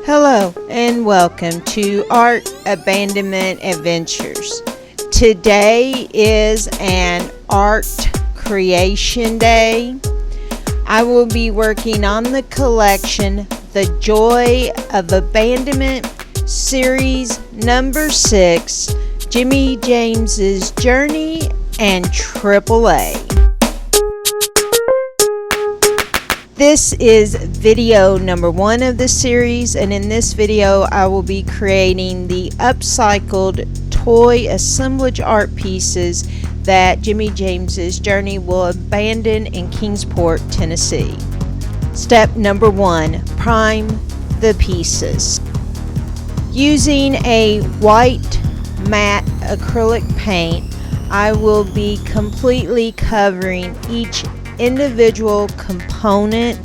Hello and welcome to Art Abandonment Adventures. Today is an art creation day. I will be working on the collection The Joy of Abandonment Series number 6, JimmiJamez Journey and AAA. This is video number 1 of the series, and in this video I will be creating the upcycled toy assemblage art pieces that JimmiJamez Journey will abandon in Kingsport, Tennessee. Step number 1, prime the pieces. Using a white matte acrylic paint, I will be completely covering each individual component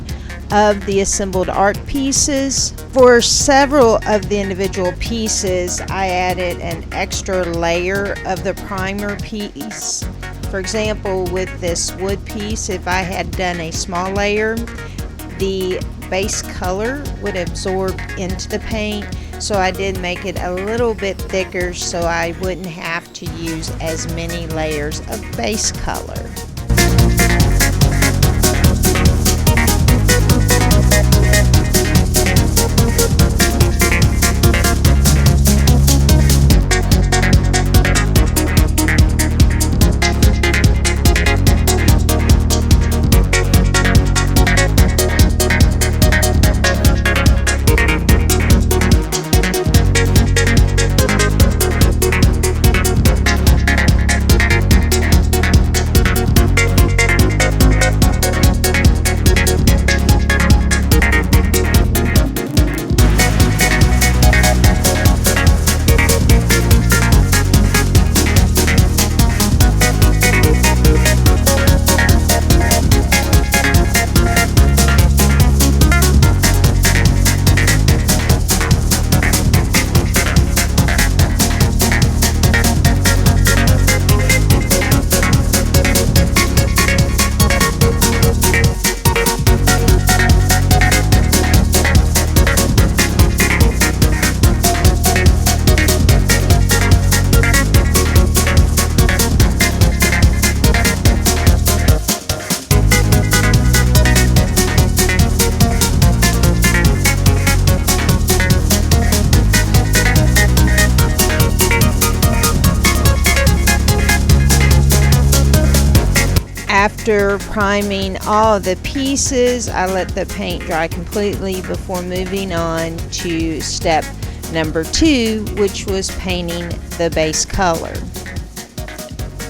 of the assembled art pieces. For several of the individual pieces, I added an extra layer of the primer piece. For example, with this wood piece, if I had done a small layer, the base color would absorb into the paint, so I did make it a little bit thicker so I wouldn't have to use as many layers of base color. After priming all of the pieces, I let the paint dry completely before moving on to step number 2, which was painting the base color.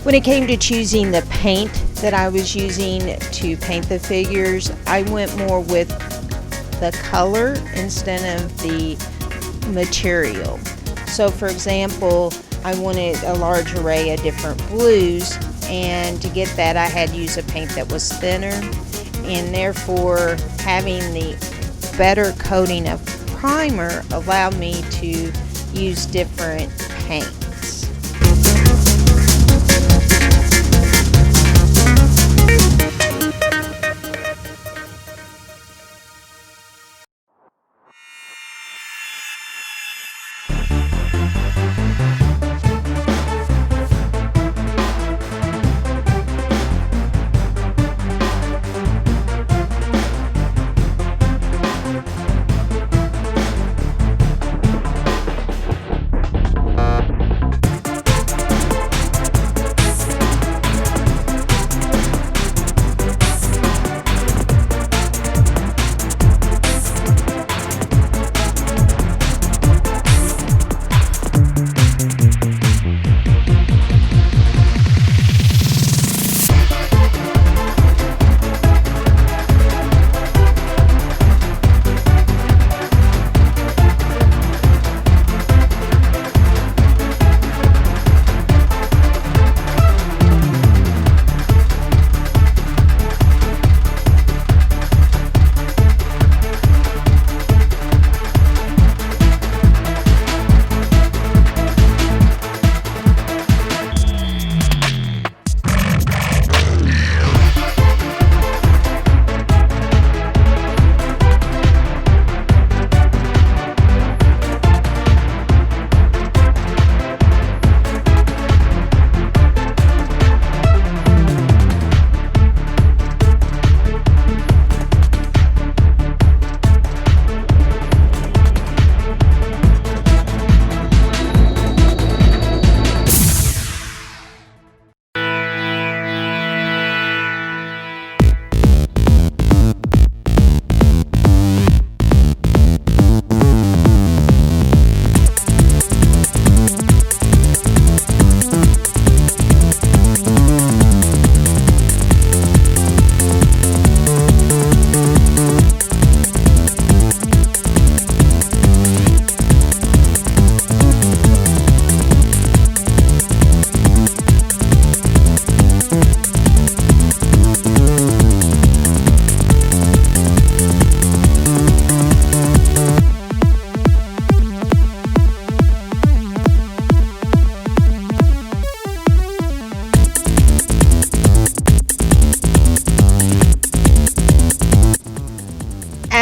When it came to choosing the paint that I was using to paint the figures, I went more with the color instead of the material. So for example, I wanted a large array of different blues, and to get that I had to use a paint that was thinner, and therefore having the better coating of primer allowed me to use different paints.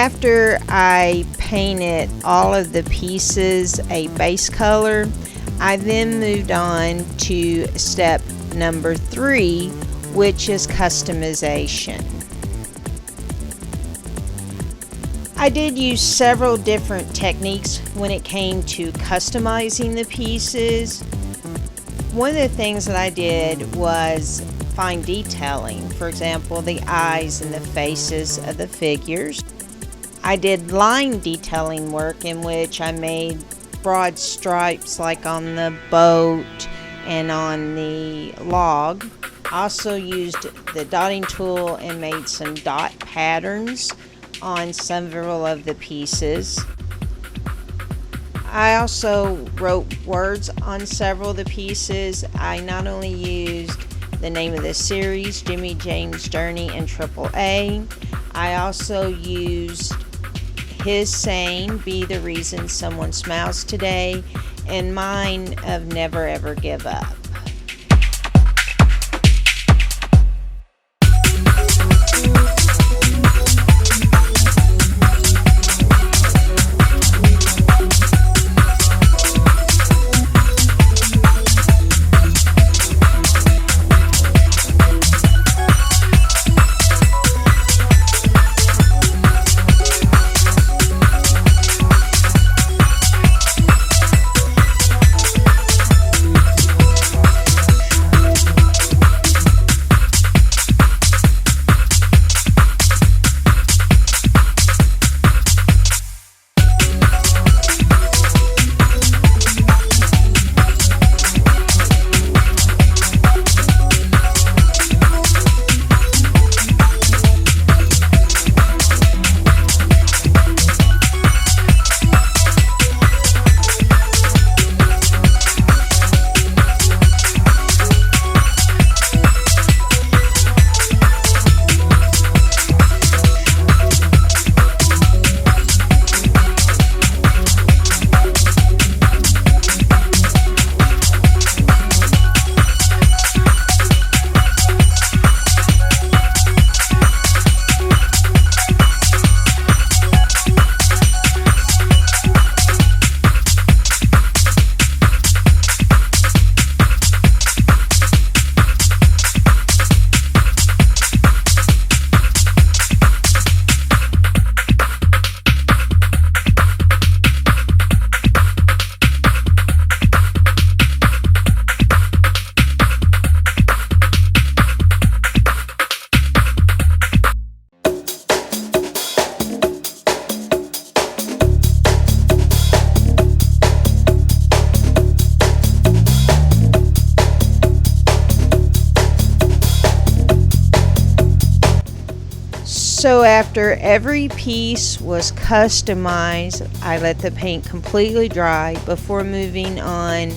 After I painted all of the pieces a base color, I then moved on to step number 3, which is customization. I did use several different techniques when it came to customizing the pieces. One of the things that I did was fine detailing, for example, the eyes and the faces of the figures. I did line detailing work in which I made broad stripes like on the boat and on the log. I also used the dotting tool and made some dot patterns on several of the pieces. I also wrote words on several of the pieces. I not only used the name of the series, JimmiJamez Journey and AAA, I also used his saying, "Be the reason someone smiles today," and mine of "Never ever give up." So after every piece was customized, I let the paint completely dry before moving on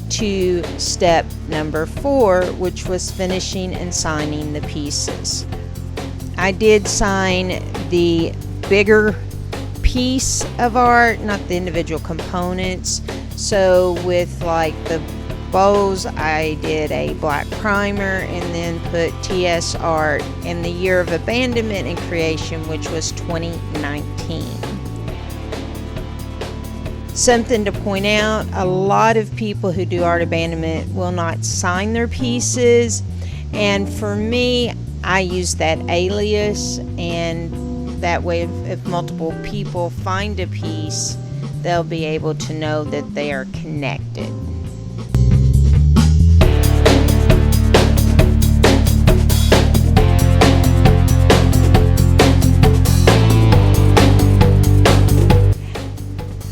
to step number 4, which was finishing and signing the pieces. I did sign the bigger piece of art, not the individual components. So with like the bows, I did a black primer and then put TS art and the year of abandonment and creation, which was 2019. Something to point out, a lot of people who do art abandonment will not sign their pieces, and for me, I use that alias, and that way if multiple people find a piece, they'll be able to know that they are connected.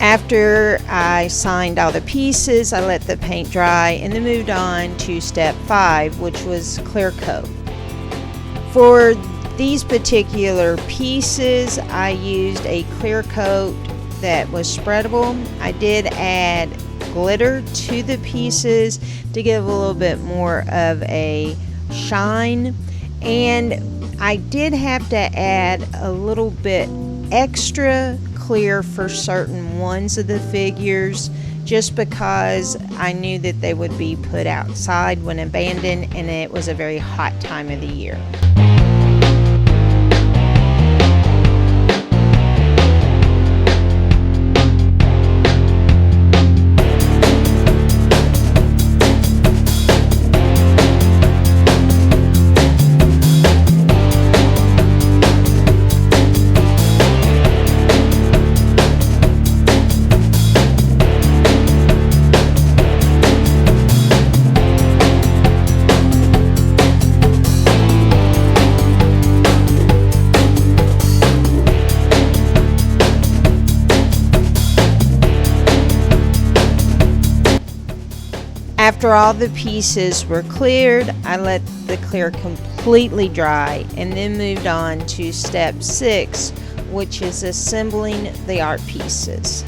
After I signed all the pieces, I let the paint dry and then moved on to step 5, which was clear coat. For these particular pieces, I used a clear coat that was spreadable. I did add glitter to the pieces to give a little bit more of a shine, and I did have to add a little bit extra clear for certain ones of the figures, just because I knew that they would be put outside when abandoned, and it was a very hot time of the year. After all the pieces were cleared, I let the clear completely dry and then moved on to step 6, which is assembling the art pieces.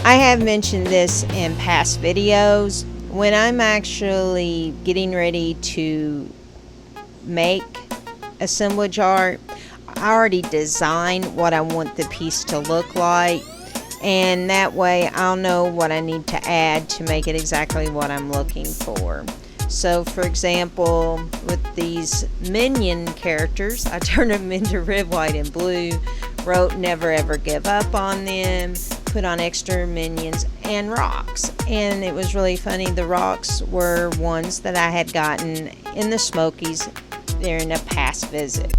I have mentioned this in past videos. When I'm actually getting ready to make assemblage art, I already design what I want the piece to look like, and that way I'll know what I need to add to make it exactly what I'm looking for. So for example, with these minion characters, I turned them into red, white, and blue, wrote never ever give up on them, put on extra minions and rocks. And it was really funny. The rocks were ones that I had gotten in the Smokies during a past visit.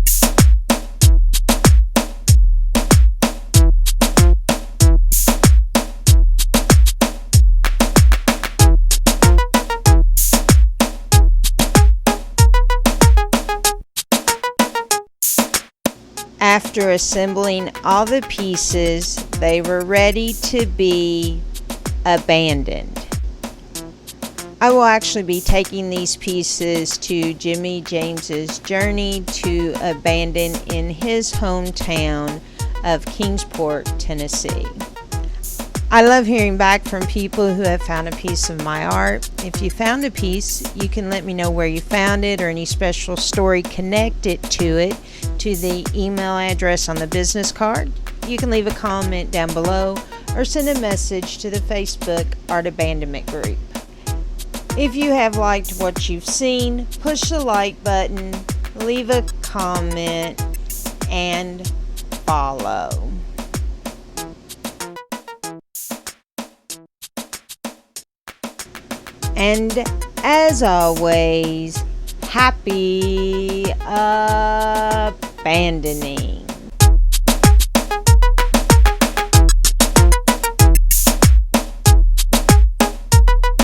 After assembling all the pieces, they were ready to be abandoned. I will actually be taking these pieces to JimmiJamez Journey to abandon in his hometown of Kingsport, Tennessee. I love hearing back from people who have found a piece of my art. If you found a piece, you can let me know where you found it or any special story connected to it to the email address on the business card. You can leave a comment down below or send a message to the Facebook Art Abandonment group. If you have liked what you've seen, push the like button, leave a comment, and follow. And as always, happy abandoning.